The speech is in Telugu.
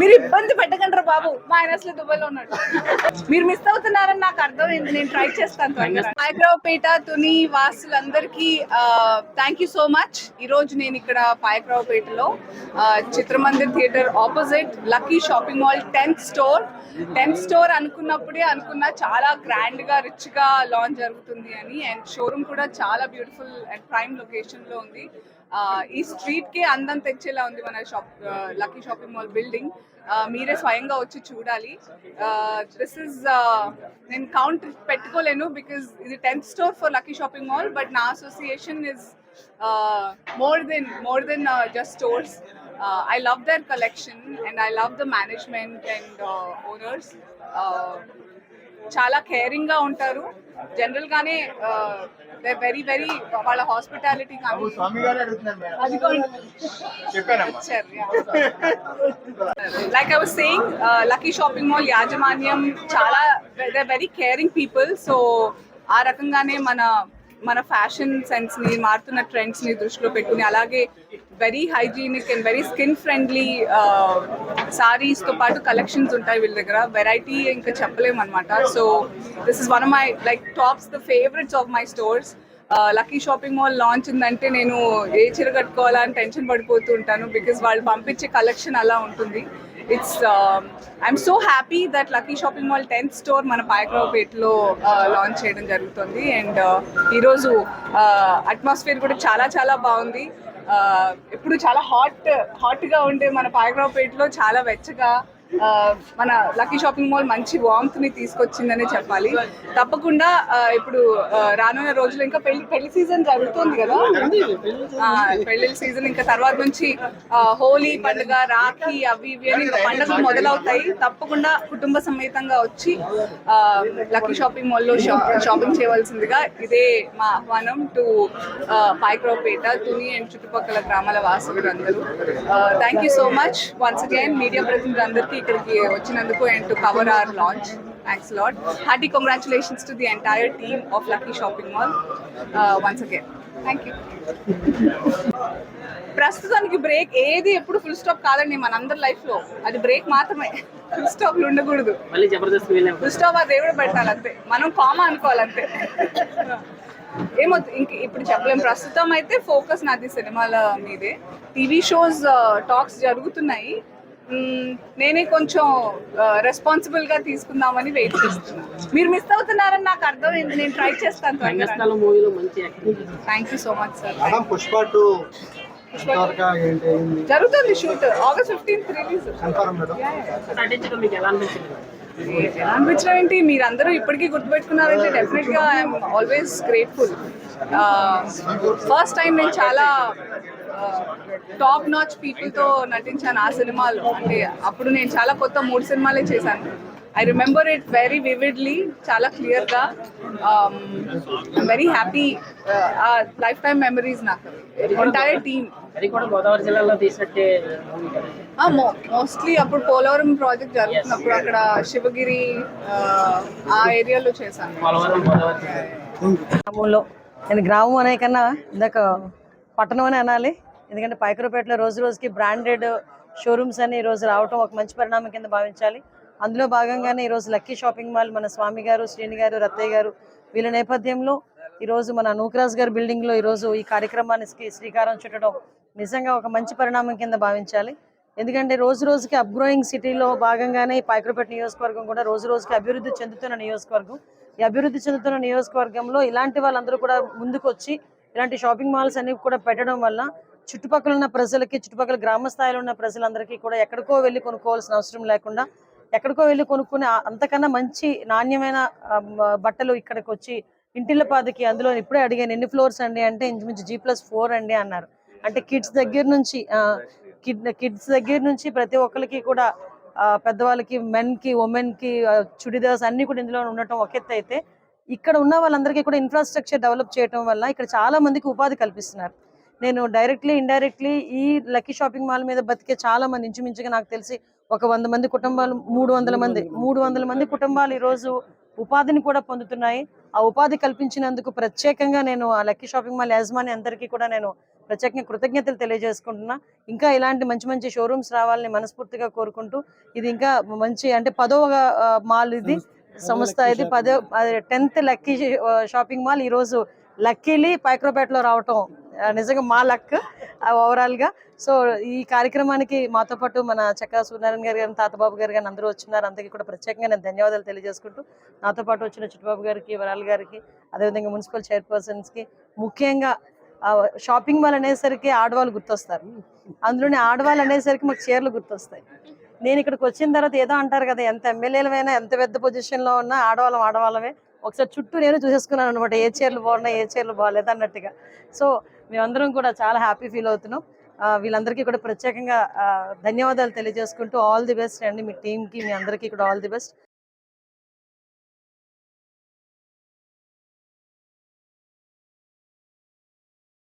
మీరు ఇబ్బంది పెట్టకంటారు బాబు, మా ఆయన అసలు దుబాయ్లో ఉన్నాడు. మీరు మిస్ అవుతున్నారని నాకు అర్థమైంది, నేను ట్రై చేస్తాను. పాయకరావుపేట తుని వాసులందరికీ థ్యాంక్ యూ సో మచ్. ఈరోజు నేను ఇక్కడ పాయకరావుపేటలో Chitramandir theatre opposite lucky shopping mall 10th store అనుకున్నప్పుడే అనుకున్నా చాలా గ్రాండ్ గా రిచ్ గా లాంచ్ జరుగుతుంది అని. అండ్ షోరూమ్ కూడా చాలా బ్యూటిఫుల్ అండ్ ప్రైమ్ లొకేషన్ లో ఉంది. ఈ స్ట్రీట్ కి అందం తెచ్చేలా ఉంది మన లక్కీ షాపింగ్ మాల్ బిల్డింగ్. మీరే స్వయంగా వచ్చి చూడాలి. దిస్ ఇస్ నేను కౌంట్ పెట్టుకోలేను బికాజ్ ఇది 10th store for lucky shopping mall, but నా association is more than just stores. I love their collection and I love the management and owners. చాలా కేరింగ్ గా ఉంటారు. జనరల్ గానే దే వెరీ వాళ్ళ హాస్పిటాలిటీ కానీ like I was saying lucky shopping mall యాజమాన్యం చాలా they very caring people. So ఆ రకంగానే మన ఫ్యాషన్ సెన్స్ ని, మారుతున్న ట్రెండ్స్ ని దృష్టిలో పెట్టుకుని, అలాగే very hygienic and very skin friendly saris తో పాటు కలెక్షన్స్ ఉంటాయి వీళ్ళ దగ్గర. వెరైటీ ఇంకా చెప్పలేము అనమాట. So this is one of my like tops the favourites of my stores. Lucky shopping mall launch ఉందంటే నేను ఏ చీర కట్టుకోవాలా అని టెన్షన్ పడిపోతూ ఉంటాను, బికాస్ వాళ్ళు పంపించే కలెక్షన్ అలా ఉంటుంది. I'm so happy that lucky shopping mall 10th store మన పాయకరావుపేటలో లాంచ్ చేయడం జరుగుతుంది. అండ్ ఈరోజు అట్మాస్ఫియర్ కూడా చాలా బాగుంది. ఇప్పుడు చాలా హాట్గా ఉండే మన పాయకరావుపేటలో చాలా వెచ్చగా మన లక్కీ షాపింగ్ మాల్ మంచి వార్మ్త్ ని తీసుకొచ్చిందనే చెప్పాలి. తప్పకుండా ఇప్పుడు రానున్న రోజులు ఇంకా పెళ్లి సీజన్ జరుగుతుంది కదా, పెళ్లిళ్ళ సీజన్ ఇంకా తర్వాత నుంచి హోలీ పండుగ, రాఖీ, అవి ఇవి అని ఇంకా పండుగలు మొదలవుతాయి. తప్పకుండా కుటుంబ సమేతంగా వచ్చి లక్కీ షాపింగ్ మాల్లో షాపింగ్ చేయవలసిందిగా ఇదే మా ఆహ్వానం టు పాయకరావుపేట, తుని అండ్ చుట్టుపక్కల గ్రామాల వాసులందరూ. Thank you so much once again media ప్రతినిధులందరికీ ఇక్కడికి వచ్చినందుకు and to cover our launch. Thanks a lot. Hearty congratulations to the entire team of Lucky Shopping Mall once again. Thank you. ప్రస్తుతానికి బ్రేక్ ఏది ఎప్పుడు ఫుల్ స్టాప్ కాదండి మనందరి లైఫ్ లో, అది బ్రేక్ మాత్రమే. ఫుల్ స్టాప్లు ఉండకూడదు. ఫుల్ స్టాప్ ఆ దేవుడు పెట్టాలి అంతే, మనం కామా అనుకోవాలంతే. ఏమో ఇంక ఇప్పుడు చెప్పలేం. ప్రస్తుతం అయితే ఫోకస్ నాది సినిమాల మీదే. టీవీ షోస్ టాక్స్ జరుగుతున్నాయి. నేనే కొంచెం రెస్పాన్సిబుల్ గా తీసుకుందామని వెయిట్ చేస్తున్నాను. మీరు మిస్ అవుతున్నారని నాకు అర్థమైంది, నేను ట్రై చేస్తాను. Thank you so much sir. జరుగుతుంది షూట్, August 15th రిలీజ్. ఎలా అనిపించడం ఏంటి, మీరందరూ ఇప్పటికీ గుర్తుపెట్టుకున్నారంటే డెఫినెట్ గా I'm always grateful. First time నేను చాలా టాప్ నాచ్ పీపుల్ తో నటించాను ఆ సినిమాలో. అంటే అప్పుడు నేను చాలా కొత్త 3 సినిమాలే చేశాను. I remember it very vividly, చాలా క్లియర్ గా. Very happy. Life time memories నాకు. Entire team. గోదావరి జిల్లాలో తీసినట్టే మోస్ట్లీ అప్పుడు పోలవరం ప్రాజెక్ట్ జరుగుతున్నప్పుడు అక్కడ శివగిరి ఆ ఏరియాలో చేశాను. నేను గ్రామం అనే కన్నా ఇందాక పట్టణం అని అనాలి. ఎందుకంటే పాయకరావుపేటలో రోజుకి బ్రాండెడ్ షోరూమ్స్ అని ఈరోజు రావటం ఒక మంచి పరిణామం కింద భావించాలి. అందులో భాగంగానే ఈరోజు లక్కీ షాపింగ్ మాల్ మన స్వామి గారు, శ్రీని గారు, రత్తయ్య గారు వీళ్ళ నేపథ్యంలో ఈరోజు మన నూకరాజ్ గారి బిల్డింగ్లో ఈరోజు ఈ కార్యక్రమానికి శ్రీకారం చుట్టడం నిజంగా ఒక మంచి పరిణామం కింద భావించాలి. ఎందుకంటే రోజుకి అప్గ్రోయింగ్ సిటీలో భాగంగానే ఈ పాయకరావుపేట నియోజకవర్గం కూడా రోజుకి అభివృద్ధి చెందుతున్న నియోజకవర్గం. ఈ అభివృద్ధి చెందుతున్న నియోజకవర్గంలో ఇలాంటి వాళ్ళందరూ కూడా ముందుకు వచ్చి ఇలాంటి షాపింగ్ మాల్స్ అన్ని కూడా పెట్టడం వల్ల చుట్టుపక్కల ఉన్న ప్రజలకి, చుట్టుపక్కల గ్రామ స్థాయిలో ఉన్న ప్రజలందరికీ కూడా ఎక్కడికో వెళ్ళి కొనుక్కోవాల్సిన అవసరం లేకుండా ఎక్కడికో వెళ్ళి కొనుక్కునే అంతకన్నా మంచి నాణ్యమైన బట్టలు ఇక్కడికి వచ్చి ఇంటిల్లపాదికి. అందులో ఇప్పుడే అడిగాను ఎన్ని ఫ్లోర్స్ అండి అంటే ఇంచుమించు G+4 అండి అన్నారు. అంటే కిడ్స్ దగ్గర నుంచి ప్రతి ఒక్కరికి కూడా, పెద్దవాళ్ళకి, మెన్ కి, ఉమెన్ కి చుడిదార్స్ అన్ని కూడా ఇందులో ఉండటం ఒక ఎత్తు అయితే, ఇక్కడ ఉన్న వాళ్ళందరికీ కూడా ఇన్ఫ్రాస్ట్రక్చర్ డెవలప్ చేయడం వల్ల ఇక్కడ చాలా మందికి ఉపాధి కల్పిస్తున్నారు. నేను డైరెక్ట్లీ ఇండైరెక్ట్లీ ఈ లక్కీ షాపింగ్ మాల్ మీద బతికే చాలా మంది, ఇంచుమించుగా నాకు తెలిసి ఒక 100 మంది కుటుంబాలు, 300 మంది కుటుంబాలు ఈరోజు ఉపాధిని కూడా పొందుతున్నాయి. ఆ ఉపాధి కల్పించినందుకు ప్రత్యేకంగా నేను ఆ లక్కీ షాపింగ్ మాల్ యాజమాన్య అందరికీ కూడా నేను ప్రత్యేకంగా కృతజ్ఞతలు తెలియజేసుకుంటున్నా. ఇంకా ఇలాంటి మంచి మంచి షోరూమ్స్ రావాలని మనస్ఫూర్తిగా కోరుకుంటూ, ఇది ఇంకా మంచి అంటే 10వ మాల్ ఇది సంస్థ, ఇది 10th లక్కీ షాపింగ్ మాల్. ఈరోజు లక్కీలీ పైక్రోపేటలో రావటం నిజంగా మా లక్ ఓవరాల్ గా. సో ఈ కార్యక్రమానికి మాతో పాటు మన చక్కా సూర్యనారాయణ గారు కానీ, తాతబాబు గారు కానీ అందరూ వచ్చినారు. అందరికీ కూడా ప్రత్యేకంగా నేను ధన్యవాదాలు తెలియజేసుకుంటూ, నాతో పాటు వచ్చిన చిట్టుబాబు గారికి, వరాల్ గారికి, అదేవిధంగా మున్సిపల్ చైర్పర్సన్స్కి, ముఖ్యంగా షాపింగ్ మాల్ అనేసరికి ఆడవాళ్ళు గుర్తొస్తారు. అందులోనే ఆడవాళ్ళు అనేసరికి మాకు చీరలు గుర్తొస్తాయి. నేను ఇక్కడికి వచ్చిన తర్వాత ఏదో అంటారు కదా, ఎంత ఎమ్మెల్యేలమైనా ఎంత పెద్ద పొజిషన్లో ఉన్నా ఆడవాళ్ళమే. ఒకసారి చుట్టూ నేను చూసేసుకున్నాను అనమాట, ఏ చీరలు బాగున్నాయి, ఏ చీరలు బాగాలేదు అన్నట్టుగా. సో మేమందరం కూడా చాలా హ్యాపీ ఫీల్ అవుతున్నాం. వీళ్ళందరికీ కూడా ప్రత్యేకంగా ధన్యవాదాలు తెలియజేసుకుంటూ ఆల్ ది బెస్ట్ అండి, మీ టీంకి, మీ అందరికీ కూడా ఆల్ ది బెస్ట్.